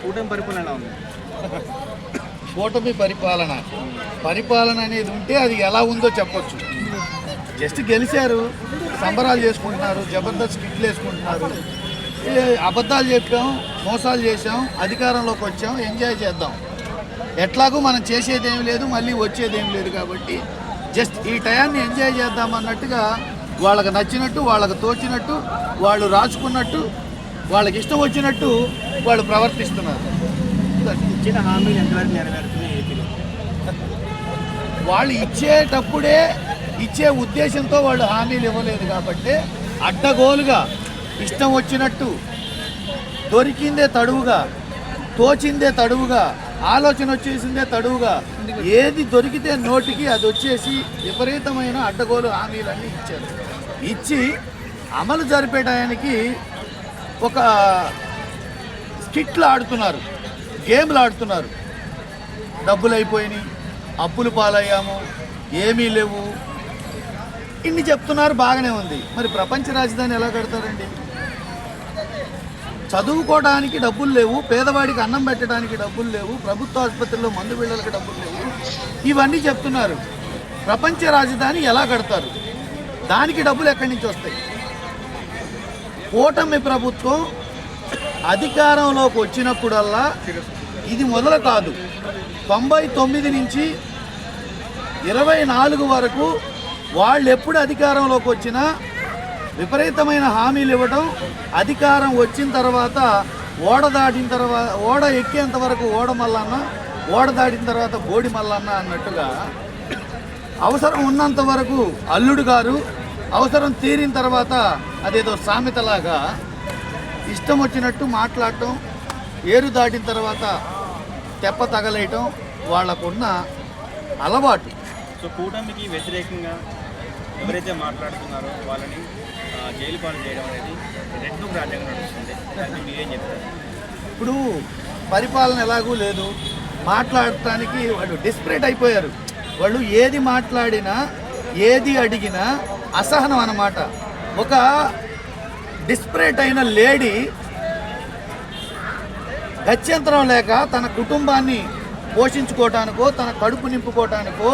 కూటమి పరిపాలన ఎలా ఉంది? కూటమి పరిపాలన అనేది ఉంటే అది ఎలా ఉందో చెప్పొచ్చు. జస్ట్ గెలిచారు, సంబరాలు చేసుకుంటున్నారు, జబర్దస్త్ స్కిట్లు వేసుకుంటున్నారు, అబద్ధాలు చెప్పాం, మోసాలు చేసాం, అధికారంలోకి వచ్చాం, ఎంజాయ్ చేద్దాం. ఎట్లాగూ మనం చేసేదేం లేదు, మళ్ళీ వచ్చేదేం లేదు కాబట్టి జస్ట్ ఈ టయాన్ని ఎంజాయ్ చేద్దాం అన్నట్టుగా వాళ్ళకి నచ్చినట్టు, వాళ్ళకి తోచినట్టు, వాళ్ళు రాసుకున్నట్టు, వాళ్ళకి ఇష్టం వచ్చినట్టు వాళ్ళు ప్రవర్తిస్తున్నారు. ఇచ్చిన హామీలు ఎంతవరకు నెరవేరుతున్నాయి ఏపీలో? వాళ్ళు ఇచ్చేటప్పుడే ఇచ్చే ఉద్దేశంతో వాళ్ళు హామీలు ఇవ్వలేదు కాబట్టి అడ్డగోలుగా ఇష్టం వచ్చినట్టు, దొరికిందే తడువుగా, తోచిందే తడువుగా, ఆలోచన వచ్చేసిందే తడువుగా, ఏది దొరికితే నోటికి అది వచ్చేసి విపరీతమైన అడ్డగోలు హామీలన్నీ ఇచ్చారు. ఇచ్చి అమలు జరిపేటానికి ఒక స్కిట్లు ఆడుతున్నారు, గేమ్లు ఆడుతున్నారు. డబ్బులు అయిపోయినాయి, అప్పులు పాలయ్యాము, ఏమీ లేవు, ఇన్ని చెప్తున్నారు, బాగానే ఉంది. మరి ప్రపంచ రాజధాని ఎలా కడతారండి? చదువుకోవడానికి డబ్బులు లేవు, పేదవాడికి అన్నం పెట్టడానికి డబ్బులు లేవు, ప్రభుత్వ ఆసుపత్రుల్లో మందు బిళ్ళలకు డబ్బులు లేవు, ఇవన్నీ చెప్తున్నారు. ప్రపంచ రాజధాని ఎలా కడతారు? దానికి డబ్బులు ఎక్కడి నుంచి వస్తాయి? కూటమి ప్రభుత్వం అధికారంలోకి వచ్చినప్పుడల్లా ఇది మొదలు కాదు, 99 నుంచి 24 వరకు వాళ్ళు ఎప్పుడు అధికారంలోకి వచ్చినా విపరీతమైన హామీలు ఇవ్వడం, అధికారం వచ్చిన తర్వాత ఓడ దాటిన తర్వాత, ఓడ ఎక్కేంత వరకు ఓడ మల్లన్న, ఓడ దాటిన తర్వాత బోడి మల్లన్న అన్నట్టుగా అవసరం ఉన్నంత వరకు అల్లుడు గారు, అవసరం తీరిన తర్వాత అదేదో సామెతలాగా ఇష్టం వచ్చినట్టు మాట్లాడటం, ఏరు దాటిన తర్వాత తెప్ప తగలేయటం వాళ్ళకున్న అలవాటు. సో కూటమికి వ్యతిరేకంగా ఎవరైతే మాట్లాడుతున్నారో వాళ్ళని జైలు పాలు చేయడం అనేది రెడ్ బుక్ రాజ్యాంగం నడుస్తుంది. దానికి మీరేం చెప్తారు? ఇప్పుడు పరిపాలన ఎలాగూ లేదు, మాట్లాడటానికి వాళ్ళు డిస్పరేట్ అయిపోయారు. వాళ్ళు ఏది మాట్లాడినా, ఏది అడిగినా అసహనం అన్నమాట. ఒక డిస్పరేట్ అయిన లేడీ గత్యంతరం లేక తన కుటుంబాన్ని పోషించుకోవటానికో, తన కడుపు నింపుకోవటానికో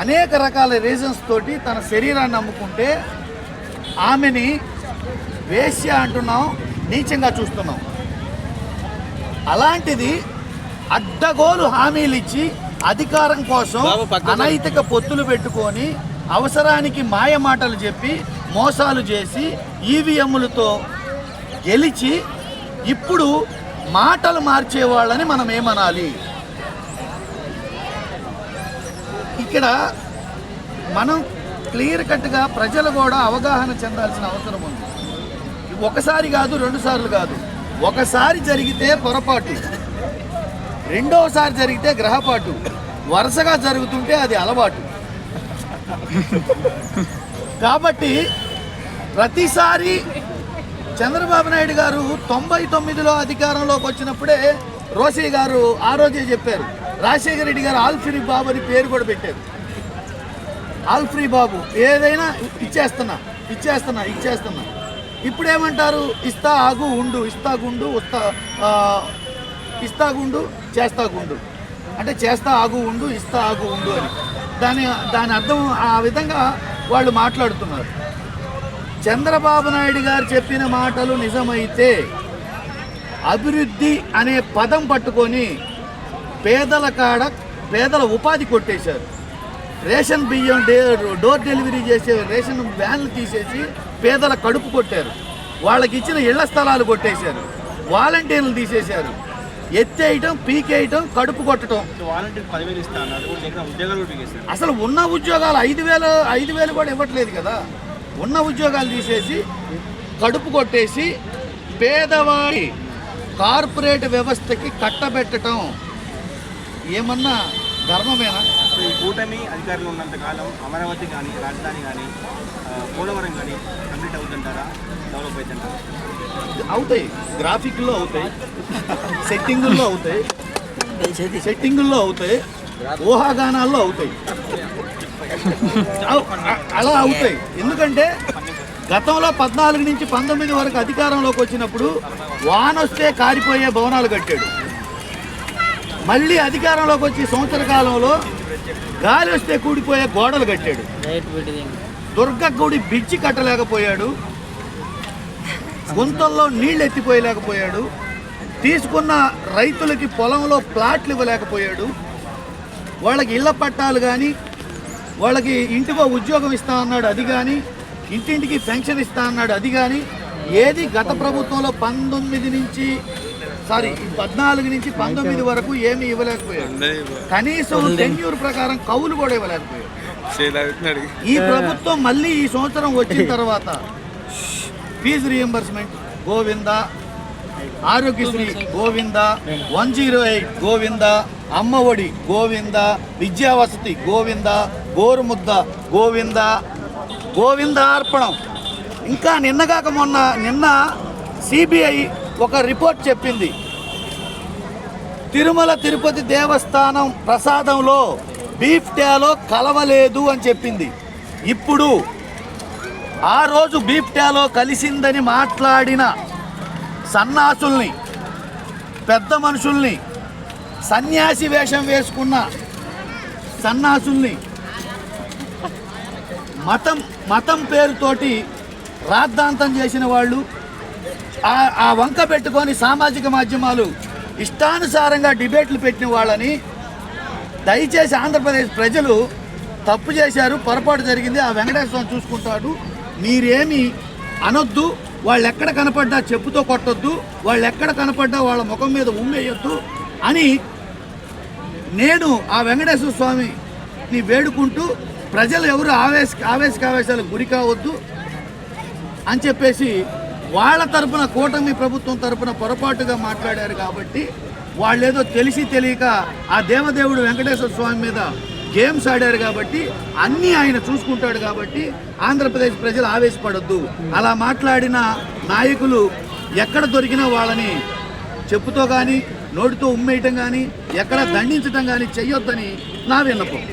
అనేక రకాల రీజన్స్ తోటి తన శరీరాన్ని అమ్ముకుంటే ఆమెని వేశ్య అంటున్నాం, నీచంగా చూస్తున్నాం. అలాంటిది అడ్డగోలు హామీలు ఇచ్చి అధికారం కోసం అనైతిక పొత్తులు పెట్టుకొని, అవసరానికి మాయ మాటలు చెప్పి, మోసాలు చేసి, ఈవీఎంలతో గెలిచి ఇప్పుడు మాటలు మార్చేవాళ్ళని మనం ఏమనాలి? ఇక్కడ మనం క్లియర్ కట్గా ప్రజలు కూడా అవగాహన చెందాల్సిన అవసరం ఉంది. ఒకసారి కాదు, 2 సార్లు కాదు. ఒకసారి జరిగితే పొరపాటు, రెండోసారి జరిగితే గ్రహపాటు, వరుసగా జరుగుతుంటే అది అలవాటు. కాబట్టి ప్రతిసారి చంద్రబాబు నాయుడు గారు 99లో అధికారంలోకి వచ్చినప్పుడే రోసయ్య గారు ఆ రోజే చెప్పారు, రాజశేఖర రెడ్డి గారు ఆల్ఫ్రీ బాబు అని పేరు కూడా పెట్టారు. ఆల్ఫ్రీ బాబు, ఏదైనా ఇచ్చేస్తున్నా ఇచ్చేస్తున్నా ఇచ్చేస్తున్నా. ఇప్పుడేమంటారు? ఇస్తా ఆగు ఉండు, ఇస్తా గుండు, ఇస్తా గుండు, చేస్తా గుండు. అంటే చేస్తా ఆగు ఉండు, ఇస్తా ఆగు ఉండు అని దాని అర్థం ఆ విధంగా వాళ్ళు మాట్లాడుతున్నారు. చంద్రబాబు నాయుడు గారు చెప్పిన మాటలు నిజమైతే అభివృద్ధి అనే పదం పట్టుకొని పేదల ఉపాధి కొట్టేశారు. రేషన్ బియ్యం డోర్ డెలివరీ చేసే రేషన్ వ్యాన్లు తీసేసి పేదల కడుపు కొట్టారు. వాళ్ళకి ఇచ్చిన ఇళ్ల స్థలాలు కొట్టేశారు. వాలంటీర్లు తీసేశారు. ఎత్తేయటం, పీకేయటం, కడుపు కొట్టడం. అసలు ఉన్న ఉద్యోగాలు 5,000 కూడా ఇవ్వట్లేదు కదా. ఉన్న ఉద్యోగాలు తీసేసి కడుపు కొట్టేసి పేదవాడి కార్పొరేట్ వ్యవస్థకి కట్టబెట్టడం ఏమన్నా ధర్మమేనా? ఈ కూటమి అధికారంలో ఉన్నంతకాలం అమరావతి కానీ, రాజధాని కానీ, పోలవరం కానీ కంప్లీట్ అవుతుంటారా, డెవలప్ అవుతుంటారా? అవుతాయి, గ్రాఫిక్లో అవుతాయి, సెట్టింగుల్లో అవుతాయి, ఊహాగానాల్లో అవుతాయి, అలా అవుతాయి. ఎందుకంటే గతంలో 14 నుంచి 19 వరకు అధికారంలోకి వచ్చినప్పుడు వానొస్తే కారిపోయే భవనాలు కట్టాడు. మళ్ళీ అధికారంలోకి వచ్చి సంవత్సర కాలంలో గాలి వస్తే కూడిపోయే గోడలు కట్టాడు. దుర్గ గుడి బ్రిడ్జి కట్టలేకపోయాడు. గుంతల్లో నీళ్ళు ఎత్తిపోయలేకపోయాడు. తీసుకున్న రైతులకి పొలంలో ప్లాట్లు ఇవ్వలేకపోయాడు. వాళ్ళకి ఇళ్ల పట్టాలు కానీ, వాళ్ళకి ఇంటికో ఉద్యోగం ఇస్తా అన్నాడు అది కానీ, ఇంటింటికి పెన్షన్ ఇస్తా అన్నాడు అది కానీ, ఏది గత ప్రభుత్వంలో 14 నుంచి 19 వరకు ఏమీ ఇవ్వలేకపోయాడు. కనీసం టెన్యూర్ ప్రకారం కౌలు కూడా ఇవ్వలేకపోయాడు. ఈ ప్రభుత్వం మళ్ళీ ఈ సంవత్సరం వచ్చిన తర్వాత ఫీజు రియంబర్స్మెంట్ గోవింద, ఆరోగ్యశ్రీ గోవింద, 108 గోవింద, అమ్మఒడి గోవింద, విద్యావసతి గోవింద, గోరుముద్ద గోవింద, గోవిందార్పణం. ఇంకా నిన్న సిబిఐ ఒక రిపోర్ట్ చెప్పింది, తిరుమల తిరుపతి దేవస్థానం ప్రసాదంలో బీఫ్ టాలో కలవలేదు అని చెప్పింది. ఇప్పుడు ఆ రోజు బీఫ్ టాలో కలిసిందని మాట్లాడిన సన్నాసుల్ని, పెద్ద మనుషుల్ని, సన్యాసి వేషం వేసుకున్న సన్నాసుల్ని, మతం పేరుతోటి రాద్ధాంతం చేసిన వాళ్ళు, ఆ వంక పెట్టుకొని సామాజిక మాధ్యమాలు ఇష్టానుసారంగా డిబేట్లు పెట్టిన వాళ్ళని దయచేసి ఆంధ్రప్రదేశ్ ప్రజలు తప్పు చేశారు, పొరపాటు జరిగింది, ఆ వెంకటేశ్వర స్వామి చూసుకుంటాడు, మీరేమి అనొద్దు, వాళ్ళు ఎక్కడ కనపడ్డా చెప్పుతో కొట్టొద్దు, వాళ్ళు ఎక్కడ కనపడ్డా వాళ్ళ ముఖం మీద ఉమ్మేయొద్దు అని నేను ఆ వెంకటేశ్వర స్వామిని వేడుకుంటూ ప్రజలు ఎవరు ఆవేశాలకు గురి కావద్దు అని చెప్పేసి వాళ్ళ తరపున, కూటమి ప్రభుత్వం తరపున పొరపాటుగా మాట్లాడారు. కాబట్టి వాళ్ళేదో తెలిసి తెలియక ఆ దేవదేవుడు వెంకటేశ్వర స్వామి మీద గేమ్స్ ఆడారు. కాబట్టి అన్నీ ఆయన చూసుకుంటాడు. కాబట్టి ఆంధ్రప్రదేశ్ ప్రజలు ఆవేశపడొద్దు. అలా మాట్లాడిన నాయకులు ఎక్కడ దొరికినా వాళ్ళని చెప్పుతో కానీ, నోటితో ఉమ్మేయటం కానీ, ఎక్కడ దండించడం కానీ చెయ్యొద్దని నా విన్నపం.